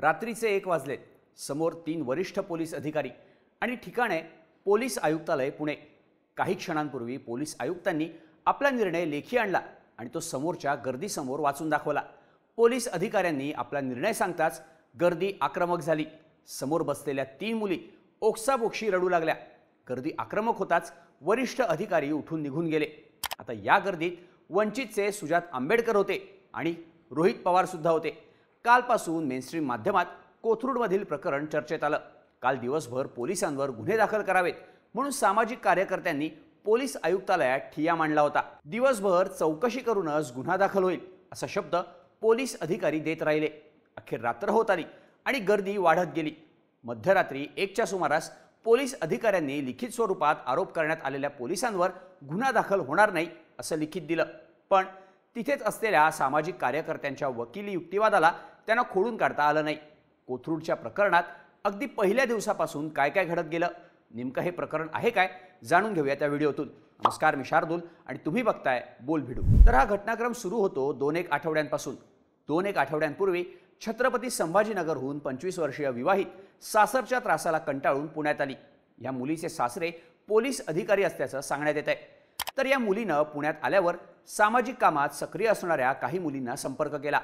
रात्रीचे 1 वाजले। समोर 3 वरिष्ठ पोलीस अधिकारी आणि ठिकाणे पोलीस आयुक्तालय पुणे। काही क्षणांपूर्वी पोलीस आयुक्तांनी आपला निर्णय लेखी आणला आणि तो समोरच्या गर्दीसमोर वाचून दाखवला। पोलीस अधिकाऱ्यांनी आपला निर्णय सांगताच गर्दी आक्रमक झाली। समोर बसलेल्या 3 मुली ओक्साबोक्शी रडू लागल्या। गर्दी आक्रमक होताच वरिष्ठ अधिकारी उठून निघून गेले। आता या गर्दीत वंचितचे सुजात आंबेडकर होते आणि रोहित पवार सुद्धा होते। कालपासून मेनस्ट्रीम माध्यमात कोथरूडमधील प्रकरण चर्चेत आलं। काल दिवसभर पोलिसांवर गुन्हे दाखल करावेत म्हणून सामाजिक कार्यकर्त्यांनी पोलीस आयुक्तालयात ठिय्या मांडला होता। दिवसभर चौकशी करूनच गुन्हा दाखल होईल असा शब्द पोलीस अधिकारी देत राहिले। अखेर रात्र होत आली आणि गर्दी वाढत गेली। मध्यरात्री 1च्या सुमारास पोलीस अधिकाऱ्यांनी लिखित स्वरूपात आरोप करण्यात आलेल्या पोलिसांवर गुन्हा दाखल होणार नाही असं लिखित दिलं। पण तिथेच असलेल्या सामाजिक कार्यकर्त्यांच्या वकिली युक्तिवादाला त्यांना खोडून काढता आलं नाही। कोथरूडच्या प्रकरणात अगदी पहिल्या दिवसापासून काय काय घडत गेलं, नेमकं हे प्रकरण आहे काय, जाणून घेऊया त्या व्हिडिओतून। नमस्कार, मी शार्दूल आणि तुम्ही बघताय बोल भिडू। तर हा घटनाक्रम सुरू होतो 2-1 आठवड्यांपासून। 2-1 आठवड्यांपूर्वी छत्रपती संभाजीनगरहून 25 वर्षीय विवाहित सासरच्या त्रासाला कंटाळून पुण्यात आली। या मुलीचे सासरे पोलीस अधिकारी असल्याचं सांगण्यात येत आहे। तर या मुलीनं पुण्यात आल्यावर सामाजिक कामात सक्रिय असणाऱ्या काही मुलींना संपर्क केला।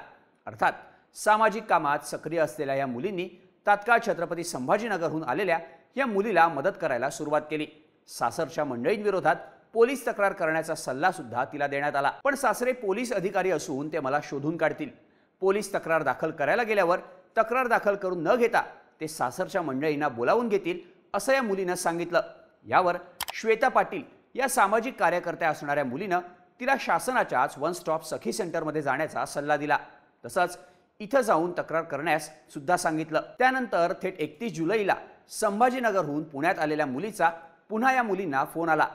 अर्थात सामाजिक कामात सक्रिय असलेल्या या मुलींनी तात्काळ छत्रपती संभाजीनगरहून आलेल्या या मुलीला मदत करायला सुरुवात केली। सासरच्या मंडळींविरोधात पोलीस तक्रार करण्याचा सल्ला सुद्धा तिला देण्यात आला। पण सासरे पोलीस अधिकारी असून ते मला शोधून काढतील, पोलीस तक्रार दाखल करायला गेल्यावर तक्रार दाखल करून न घेता ते सासरच्या मंडळींना बोलावून घेतील असं या मुलीनं सांगितलं। यावर श्वेता पाटील या सामाजिक कार्यकर्त्या असणाऱ्या मुलीनं तिला शासनाच्याच वन स्टॉप सखी सेंटरमध्ये जाण्याचा सल्ला दिला। तसंच इथं जाऊन तक्रार करण्यास सुद्धा सांगितलं। त्यानंतर थेट 31 जुलैला संभाजीनगरहून पुण्यात आलेल्या मुलीचा पुन्हा या मुलींना फोन आला।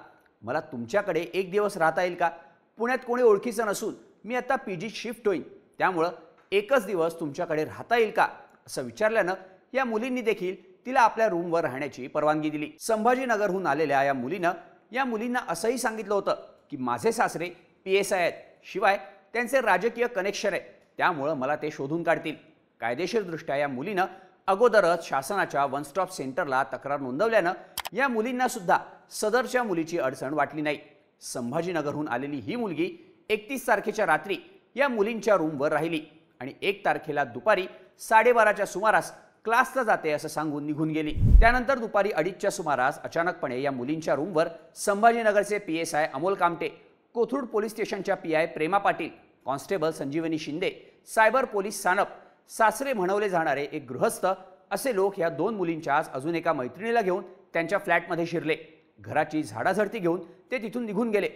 मला तुमच्याकडे 1 दिवस राहता येईल का? पुण्यात कोणी ओळखीचं नसून मी आता पीजी शिफ्ट होईन, त्यामुळं 1च दिवस तुमच्याकडे राहता येईल का असं विचारल्यानं या मुलींनी देखील तिला आपल्या रूमवर राहण्याची परवानगी दिली। संभाजीनगरहून आलेल्या या मुलींना असंही सांगितलं होतं की माझे सासरे PSI आहेत, शिवाय त्यांचे राजकीय कनेक्शन आहे, त्यामुळं मला ते शोधून काढतील। कायदेशीरदृष्ट्या या मुलीनं अगोदरच शासनाच्या वन स्टॉप सेंटरला तक्रार नोंदवल्यानं या मुलींना सुद्धा सदरच्या मुलीची अडचण वाटली नाही। संभाजीनगरहून आलेली ही मुलगी 31 तारखेच्या रात्री या मुलींच्या रूमवर राहिली आणि 1 तारखेला दुपारी 12:30च्या सुमारास क्लासला जाते असं सांगून निघून गेली। त्यानंतर दुपारी 2:30च्या सुमारास अचानकपणे या मुलींच्या रूमवर संभाजीनगरचे PSI अमोल कामटे, कोथरूड पोलीस स्टेशनच्या PI प्रेमा पाटील, कॉन्स्टेबल संजीवनी शिंदे, सायबर पोलीस सानप, सासरे म्हणवले जाणारे एक गृहस्थ असे लोक या 2 मुलींच्याच अजून एका मैत्रिणीला घेऊन त्यांच्या फ्लॅटमध्ये शिरले। घराची झाडाझडती घेऊन ते तिथून निघून गेले,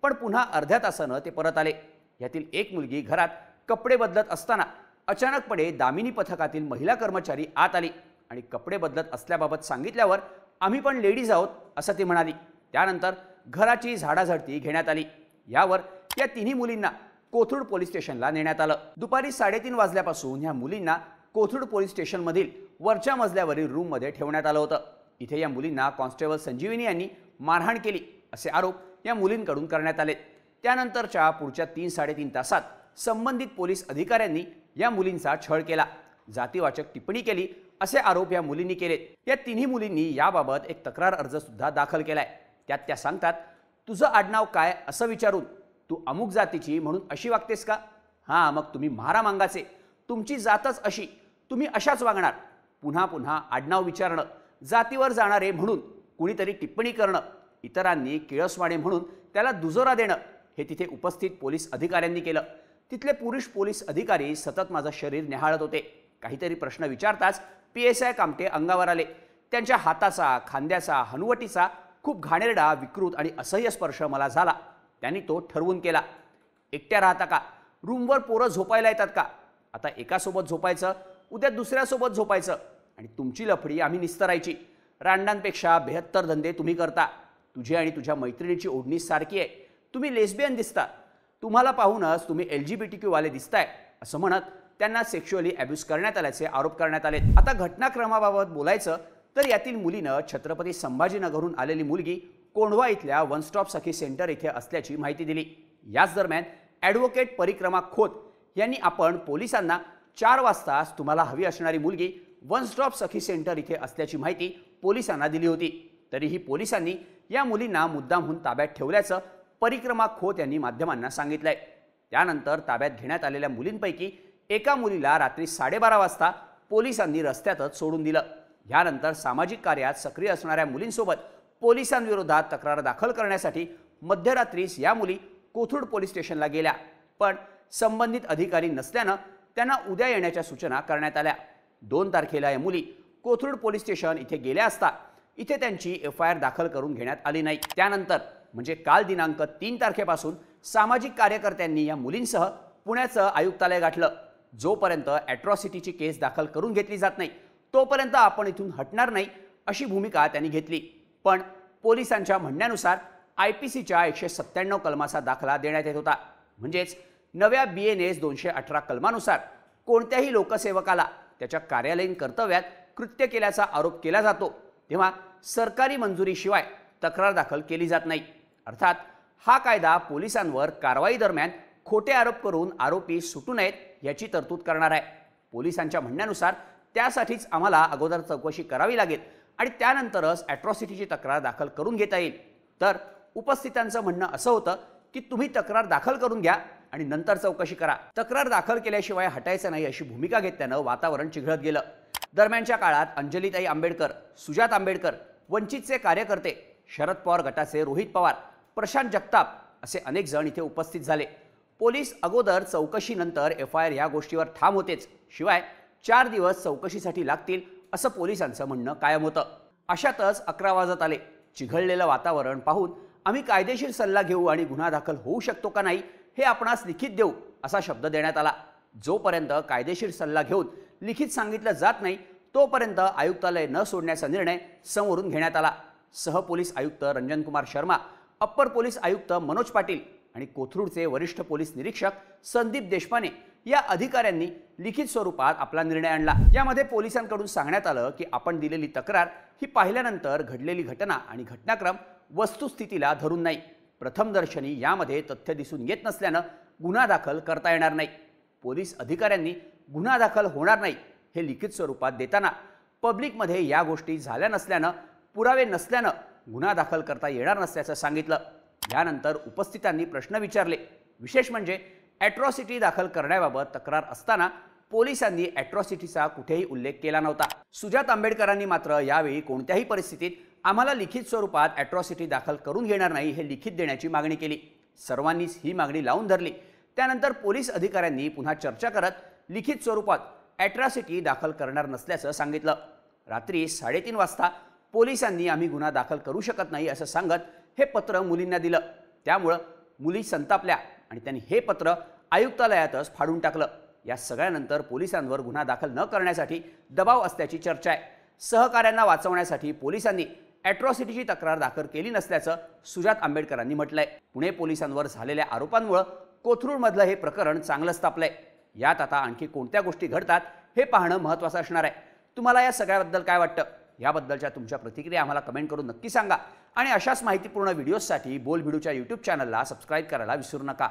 पण पुन्हा अर्ध्या तासानं ते परत आले। यातील एक मुलगी घरात कपडे बदलत असताना अचानकपणे दामिनी पथकातील महिला कर्मचारी आत आली आणि कपडे बदलत असल्याबाबत सांगितल्यावर आम्ही पण लेडीज आहोत असं ती म्हणाली। त्यानंतर घराची झाडाझडती घेण्यात आली। यावर या तिन्ही मुलींना कोथरूड पोलीस स्टेशनला नेण्यात आलं। दुपारी 3:30 वाजल्यापासून या मुलींना कोथरूड पोलीस स्टेशनमधील वरच्या मजल्यावरील रूममध्ये ठेवण्यात आलं होतं। इथे या मुलींना कॉन्स्टेबल संजीवनी यांनी मारहाण केली असे आरोप या मुलींकडून करण्यात आले। त्यानंतरच्या पुढच्या 3-3.5 तासात संबंधित पोलीस अधिकाऱ्यांनी या मुलींचा छळ केला, जातीवाचक टिप्पणी केली असे आरोप या मुलींनी केले। या तिन्ही मुलींनी याबाबत एक तक्रार अर्ज सुद्धा दाखल केलाय। त्यात त्या सांगतात, तुझं आडनाव काय असं विचारून तू अमुक जातीची म्हणून अशी वागतेस का? हां, मग तुम्ही महारामांगाचे, तुमची जातच अशी, तुम्ही अशाच वागणार। पुन्हा पुन्हा आडनाव विचारणं, जातीवर जाणारे म्हणून कुणीतरी टिप्पणी करणं, इतरांनी किळसवाणे म्हणून त्याला दुजोरा देणं, हे तिथे उपस्थित पोलीस अधिकाऱ्यांनी केलं। तिथले पुरुष पोलीस अधिकारी सतत माझं शरीर निहाळत होते। काहीतरी प्रश्न विचारताच PSI कामटे अंगावर आले। त्यांच्या हाताचा, खांद्याचा, हनुवटीचा खूप घाणेरडा, विकृत आणि असह्य स्पर्श मला झाला। त्यांनी तो ठरवून केला, एकट्या राहता का? रूमवर पोरं झोपायला येतात का? आता एकासोबत झोपायचं, उद्या दुसऱ्यासोबत झोपायचं आणि तुमची लफडी आम्ही निस्तरायची। रांडांपेक्षा 72 धंदे तुम्ही करता। तुझी आणि तुझ्या मैत्रिणीची ओढणी सारखी आहे। तुम्ही लेस्बियन दिसता, तुम्हाला पाहूनच तुम्ही LGBTQ वाले दिसताय असं म्हणत त्यांना सेक्शुअली अब्यूज करण्यात आल्याचे आरोप करण्यात आले। आता घटनाक्रमाबाबत बोलायचं तर यातील मुलीनं छत्रपती संभाजीनगरहून आलेली मुलगी कोंढवा इथल्या वन स्टॉप सखी सेंटर इथे असल्याची माहिती दिली। याच दरम्यान ॲडव्होकेट परिक्रमा खोत यांनी आपण पोलिसांना 4 वाजताच तुम्हाला हवी असणारी मुलगी वन स्टॉप सखी सेंटर इथे असल्याची माहिती पोलिसांना दिली होती। तरीही पोलिसांनी या मुलींना मुद्दामहून ताब्यात ठेवल्याचं परिक्रमा खोत यांनी माध्यमांना सांगितलंय। त्यानंतर ताब्यात घेण्यात आलेल्या मुलींपैकी एका मुलीला रात्री 12:30 वाजता पोलिसांनी रस्त्यातच सोडून दिलं। यानंतर सामाजिक कार्यात सक्रिय असणाऱ्या मुलींसोबत पोलिसांविरोधात तक्रार दाखल करण्यासाठी मध्यरात्रीस या मुली कोथरूड पोलीस स्टेशनला गेल्या, पण संबंधित अधिकारी नसल्यानं त्यांना उद्या येण्याच्या सूचना करण्यात आल्या। 2 तारखेला या मुली कोथरूड पोलीस स्टेशन इथे गेल्या असता इथे त्यांची FIR दाखल करून घेण्यात आली नाही। त्यानंतर म्हणजे काल दिनांक 3 तारखेपासून सामाजिक कार्यकर्त्यांनी या मुलींसह पुण्याचं आयुक्तालय गाठलं। जोपर्यंत ॲट्रॉसिटीची केस दाखल करून घेतली जात नाही तोपर्यंत आपण इथून हटणार नाही अशी भूमिका त्यांनी घेतली। पण पोलिसांच्या म्हणण्यानुसार IPCच्या 197 कलमाचा दाखला देण्यात येत होता। म्हणजेच नव्या BNS 218 कलमानुसार कोणत्याही लोकसेवकाला त्याच्या कार्यालयीन कर्तव्यात कृत्य केल्याचा आरोप केला जातो तेव्हा सरकारी मंजुरीशिवाय तक्रार दाखल केली जात नाही। अर्थात हा कायदा पोलिसांवर कारवाई दरम्यान खोटे आरोप करून आरोपी सुटू नयेत याची तरतूद करणार आहे। पोलिसांच्या म्हणण्यानुसार त्यासाठीच आम्हाला अगोदर चौकशी करावी लागेल आणि त्यानंतरच ॲट्रॉसिटीची तक्रार दाखल करून घेता येईल। तर उपस्थितांचं म्हणणं असं होतं की तुम्ही तक्रार दाखल करून घ्या आणि नंतर चौकशी करा, तक्रार दाखल केल्याशिवाय हटायचं नाही अशी भूमिका घेतल्यानं वातावरण चिघळत गेलं। दरम्यानच्या काळात अंजलीताई आंबेडकर, सुजात आंबेडकर, वंचितचे कार्यकर्ते, शरद पवार गटाचे रोहित पवार, प्रशांत जगताप असे अनेक जण इथे उपस्थित झाले। पोलीस अगोदर चौकशीनंतर FIR या गोष्टीवर ठाम होतेच, शिवाय 4 दिवस चौकशीसाठी लागतील असं पोलिसांचं म्हणणं कायम होतं। अशातच 11 वाजत आले। चिघळलेलं वातावरण पाहून आम्ही कायदेशीर सल्ला घेऊ आणि गुन्हा दाखल होऊ शकतो का नाही हे आपणास लिखित देऊ असा शब्द देण्यात आला। जोपर्यंत कायदेशीर सल्ला घेऊन लिखित सांगितलं जात नाही तोपर्यंत आयुक्तालय न सोडण्याचा निर्णय समोरून घेण्यात आला। सहपोलीस आयुक्त रंजन कुमार शर्मा, अप्पर पोलीस आयुक्त मनोज पाटील आणि कोथरूडचे वरिष्ठ पोलीस निरीक्षक संदीप देशपांडे या अधिकाऱ्यांनी लिखित स्वरूपात आपला निर्णय आणला। यामध्ये पोलिसांकडून सांगण्यात आलं की आपण दिलेली तक्रार ही पाहिल्यानंतर घडलेली घटना आणि घटनाक्रम वस्तुस्थितीला धरून नाही। प्रथमदर्शनी यामध्ये तथ्य दिसून येत नसल्यानं गुन्हा दाखल करता येणार नाही। पोलीस अधिकाऱ्यांनी गुन्हा दाखल होणार नाही हे लिखित स्वरूपात देताना पब्लिकमध्ये या गोष्टी झाल्या नसल्यानं, पुरावे नसल्यानं गुन्हा दाखल करता येणार नसल्याचं सांगितलं। यानंतर उपस्थितांनी प्रश्न विचारले। विशेष म्हणजे ॲट्रॉसिटी दाखल करण्याबाबत तक्रार असताना पोलिसांनी ॲट्रॉसिटीचा कुठेही उल्लेख केला नव्हता। सुजात आंबेडकरांनी मात्र यावेळी कोणत्याही परिस्थितीत आम्हाला लिखित स्वरूपात ॲट्रॉसिटी दाखल करून घेणार नाही हे लिखित देण्याची मागणी केली। सर्वांनीच ही मागणी लावून धरली। त्यानंतर पोलीस अधिकाऱ्यांनी पुन्हा चर्चा करत लिखित स्वरूपात ॲट्रॉसिटी दाखल करणार नसल्याचं सांगितलं। रात्री 3:30 वाजता पोलिसांनी आम्ही गुन्हा दाखल करू शकत नाही असं सांगत हे पत्र मुलींना दिलं। त्यामुळं मुली संतापल्या आणि त्यांनी हे पत्र आयुक्तालयातच फाडून टाकलं। या सगळ्यानंतर पोलिसांवर गुन्हा दाखल न करण्यासाठी दबाव असल्याची चर्चा आहे। सहकाऱ्यांना वाचवण्यासाठी पोलिसांनी ॲट्रॉसिटीची तक्रार दाखल केली नसल्याचं सुजात आंबेडकरांनी म्हटलंय। पुणे पोलिसांवर झालेल्या आरोपांमुळे कोथरूडमधलं हे प्रकरण चांगलंच तापलंय। यात आता आणखी कोणत्या गोष्टी घडतात हे पाहणं महत्त्वाचं असणार आहे। तुम्हाला या सगळ्याबद्दल काय वाटतं? याबद्दलच्या तुमच्या प्रतिक्रिया आम्हाला कमेंट करून नक्की सांगा आणि अशाच माहितीपूर्ण व्हिडिओजसाठी बोल भिडूच्या YouTube चॅनलला सबस्क्राईब करायला विसरू नका।